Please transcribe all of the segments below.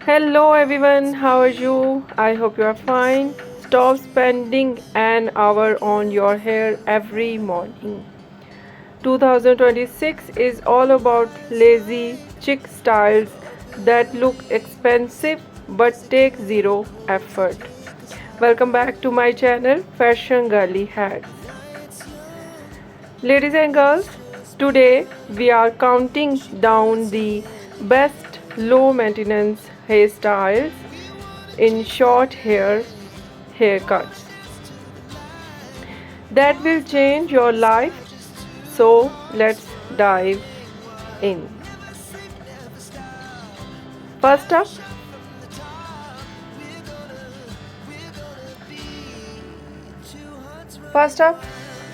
Hello everyone, how are you? I hope you are fine. Stop spending an hour on your hair every morning. 2026 is all about lazy, chic styles that look expensive but take zero effort. Welcome back to my channel, Fashion Girly Hacks. Ladies and girls, today we are counting down the best low maintenance hairstyles in short haircuts that will change your life. So let's dive in. First up, first up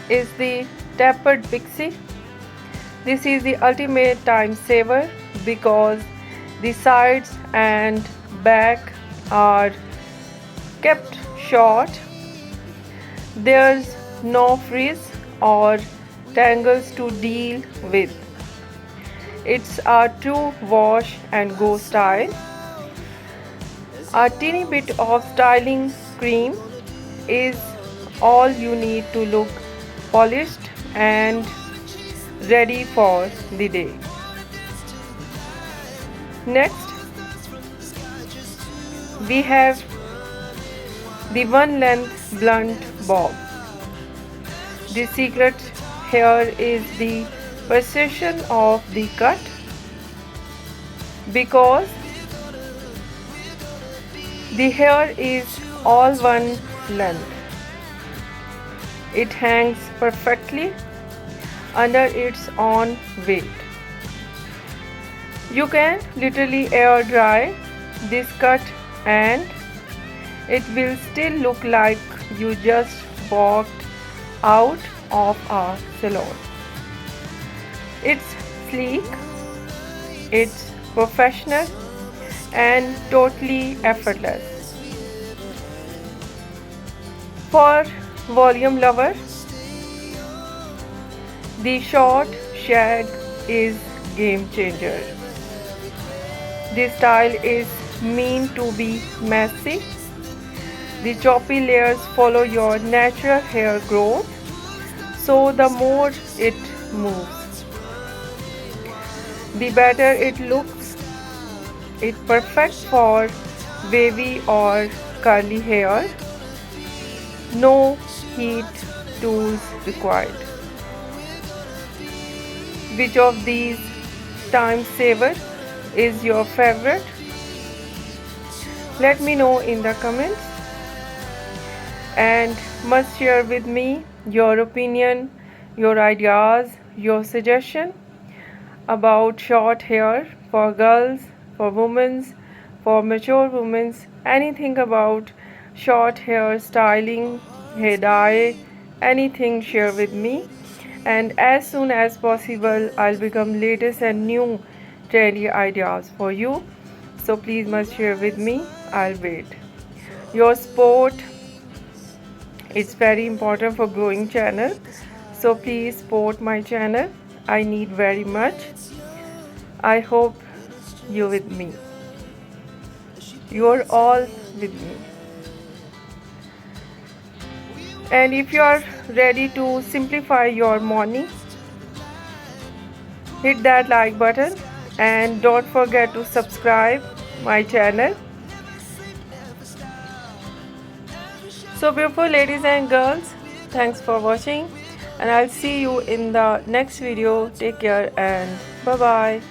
is the tapered pixie. This is the ultimate time saver because the sides and back are kept short. There's no frizz or tangles to deal with. It's a true wash and go style. A teeny bit of styling cream is all you need to look polished and ready for the day. Next, we have the one length blunt bob. The secret here is the precision of the cut because the hair is all one length. It hangs perfectly under its own weight. You can literally air dry this cut and it will still look like you just walked out of a salon. It's sleek, it's professional and totally effortless. For volume lover, the short shag is game changer. This style is meant to be messy. The choppy layers follow your natural hair growth, so the more it moves, the better it looks. It's perfect for wavy or curly hair. No heat tools required. Which of these time saver is your favorite? Let me know in the comments and must share with me your opinion, your ideas, your suggestion about short hair for girls, for women, for mature women, anything about short hair styling, hair dye, anything share with me. And as soon as possible I'll become latest and new trendy ideas for you. So please must share with me. I'll wait. Your support is very important for growing channel. So please support my channel. I need very much. I hope you with me. You're all with me. And if you are ready to simplify your morning, hit that like button and don't forget to subscribe my channel. So beautiful ladies and girls, thanks for watching and I'll see you in the next video. Take care and bye bye.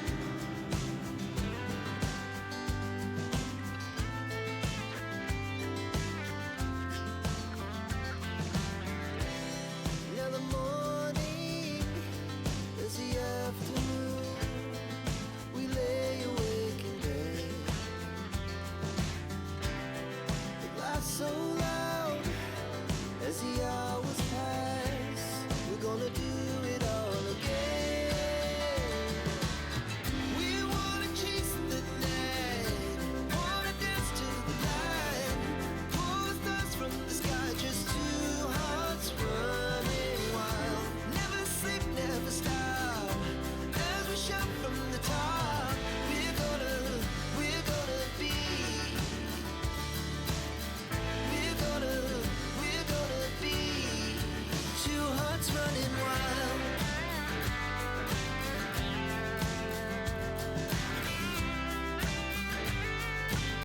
So loud as the hours pass, we're gonna do it all again. heart's running wild.